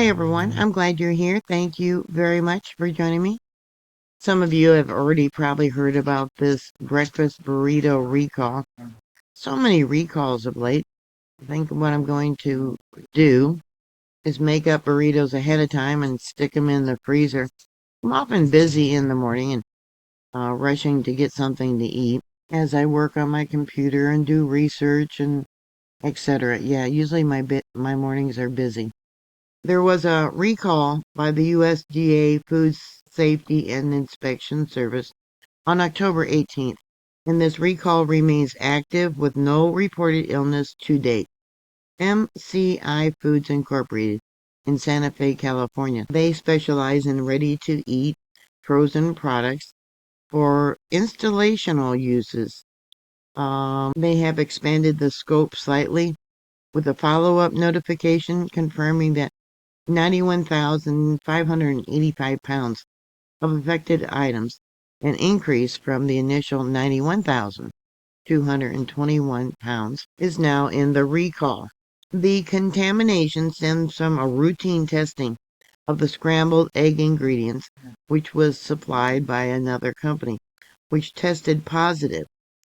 Hi, everyone. I'm glad you're here. Thank you very much for joining me. Some of you have already probably heard about this breakfast burrito recall. So many recalls of late. I think what I'm going to do is make up burritos ahead of time and stick them in the freezer. I'm often busy in the morning and rushing to get something to eat as I work on my computer and do research and etc. Yeah, usually my mornings are busy. There was a recall by the USDA Food Safety and Inspection Service on October 18th, and this recall remains active with no reported illness to date. M.C.I. Foods Incorporated in Santa Fe, California. They specialize in ready-to-eat frozen products for installational uses. They have expanded the scope slightly with a follow-up notification confirming that 91,585 pounds of affected items, an increase from the initial 91,221 pounds, is now in the recall. The contamination stems from a routine testing of the scrambled egg ingredients, which was supplied by another company, which tested positive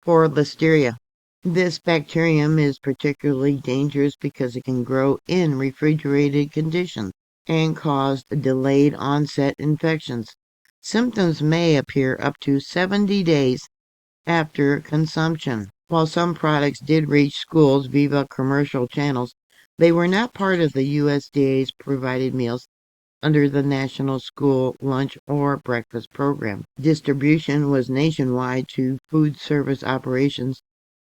for Listeria. This bacterium is particularly dangerous because it can grow in refrigerated conditions and cause delayed onset infections. Symptoms may appear up to 70 days after consumption. While some products did reach schools via commercial channels, they were not part of the USDA's provided meals under the National School Lunch or Breakfast Program. Distribution was nationwide to food service operations,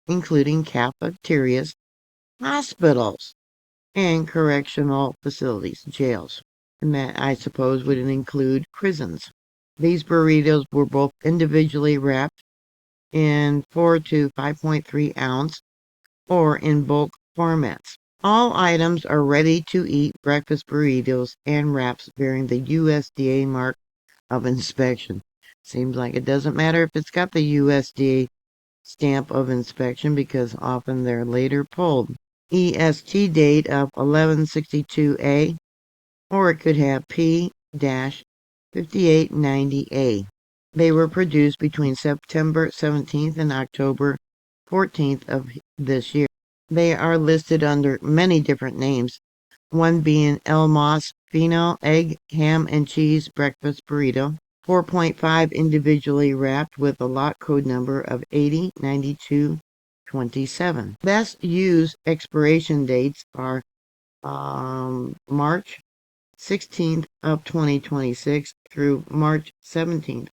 including cafeterias, hospitals, and correctional facilities, jails. And that, I suppose, would include prisons. These burritos were both individually wrapped in 4 to 5.3 ounce or in bulk formats. All items are ready-to-eat breakfast burritos and wraps bearing the USDA mark of inspection. Seems like it doesn't matter if it's got the USDA stamp of inspection because often they're later pulled. EST date of 1162A, or it could have P-5890A. They were produced between September 17th and October 14th of this year. They are listed under many different names, one being El Moss Fino Egg, Ham and Cheese Breakfast Burrito, 4.5 individually wrapped with a lot code number of 809227. Best use expiration dates are March 16th of 2026 through March 17th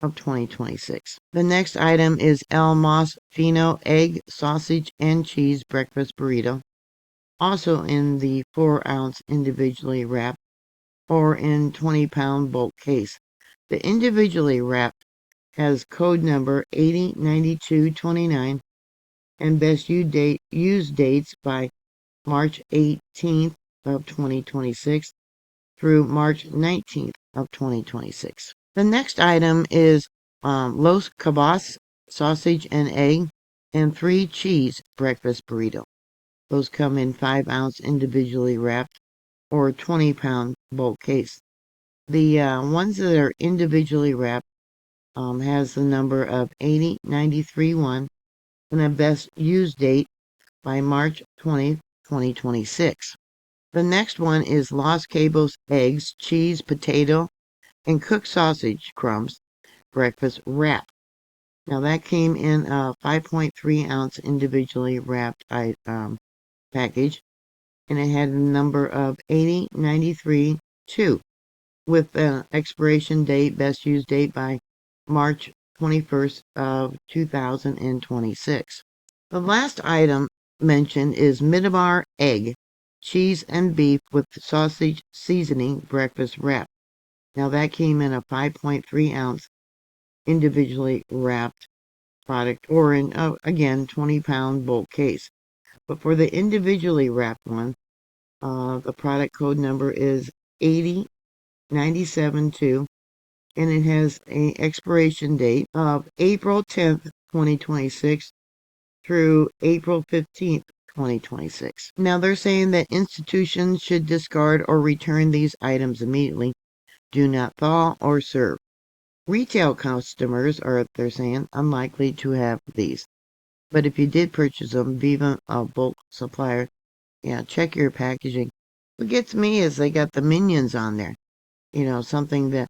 of 2026. The next item is El Moss Fino Egg, Sausage, and Cheese Breakfast Burrito, also in the 4-ounce individually wrapped or in 20-pound bulk case. The individually wrapped has code number 809229 and best use dates by March 18th of 2026 through March 19th of 2026. The next item is Los Cabas sausage and egg and 3 cheese breakfast burrito. Those come in 5-ounce individually wrapped or 20-pound bulk case. The ones that are individually wrapped has the number of 80931 and a best use date by March 20th, 2026. The next one is Los Cabos eggs, cheese, potato, and cooked sausage crumbs breakfast wrap. Now that came in a 5.3-ounce individually wrapped package, and it had a number of 80932 with an expiration date, best use date by March 21st of 2026. The last item mentioned is Midamar egg, cheese and beef with sausage seasoning breakfast wrap. Now that came in a 5.3-ounce individually wrapped product or in, again, 20-pound bulk case. But for the individually wrapped one, the product code number is 80972 and it has an expiration date of April 10th, 2026 through April 15th, 2026. Now they're saying that institutions should discard or return these items immediately. Do not thaw or serve. Retail customers are, they're saying, unlikely to have these. But if you did purchase them, Viva, a bulk supplier, yeah, check your packaging. What gets me is they got the Minions on there. Something that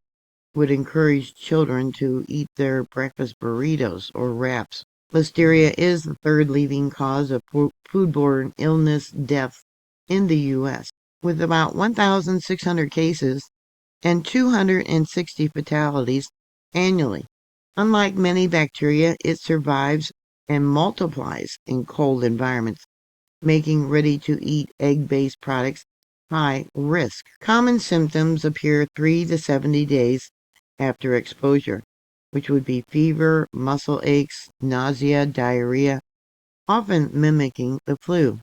would encourage children to eat their breakfast burritos or wraps. Listeria is the third leading cause of foodborne illness death in the U.S., with about 1,600 cases and 260 fatalities annually. Unlike many bacteria, it survives and multiplies in cold environments, making ready-to-eat egg-based products high risk. Common symptoms appear 3 to 70 days after exposure, which would be fever, muscle aches, nausea, diarrhea, often mimicking the flu.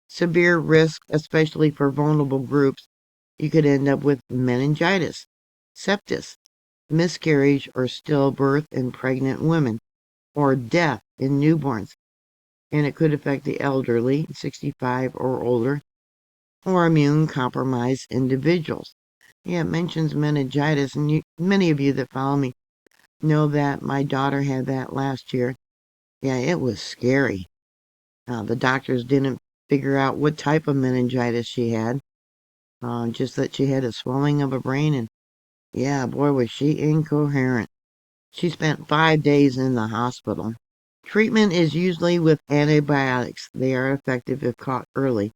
Severe risk, especially for vulnerable groups, you could end up with meningitis, sepsis, miscarriage or stillbirth in pregnant women, or death in newborns. And it could affect the elderly, 65 or older, or immune-compromised individuals. Yeah, it mentions meningitis, and many of you that follow me know that my daughter had that last year. Yeah, it was scary. The doctors didn't figure out what type of meningitis she had, just that she had a swelling of her brain, and yeah, boy, was she incoherent. She spent 5 days in the hospital. Treatment is usually with antibiotics. They are effective if caught early.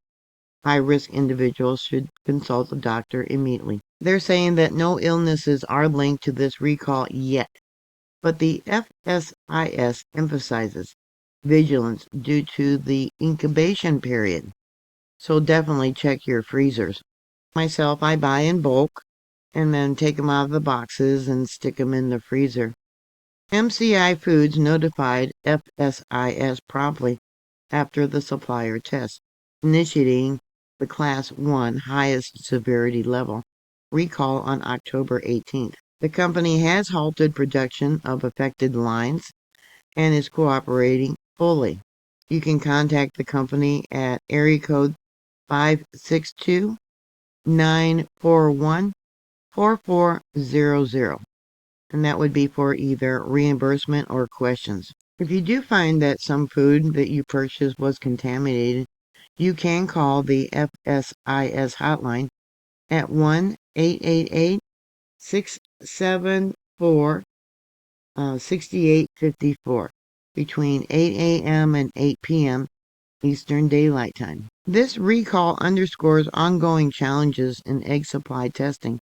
High-risk individuals should consult a doctor immediately. They're saying that no illnesses are linked to this recall yet, but the FSIS emphasizes vigilance due to the incubation period. So definitely check your freezers. Myself, I buy in bulk and then take them out of the boxes and stick them in the freezer. M.C.I. Foods notified FSIS promptly after the supplier test, initiating the Class 1 highest severity level recall on October 18th. The company has halted production of affected lines and is cooperating fully. You can contact the company at area code 562-941-4400, and that would be for either reimbursement or questions. If you do find that some food that you purchased was contaminated, you can call the FSIS hotline at 1-888-674-6854 between 8 a.m. and 8 p.m. Eastern Daylight Time. This recall underscores ongoing challenges in egg supply testing.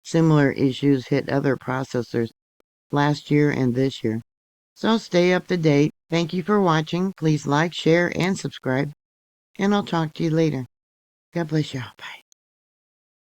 Similar issues hit other processors last year and this year. So stay up to date. Thank you for watching. Please like, share, and subscribe. And I'll talk to you later. God bless you. Bye.